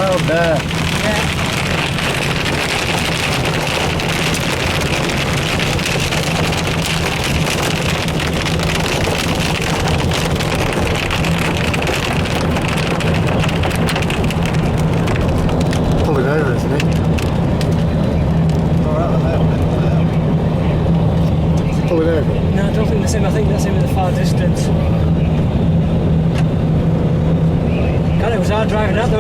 road there. Yeah. Pulling over, isn't he? Pulling over. No, I don't think that's him. I think that's him in the far distance. God, it was hard driving out though.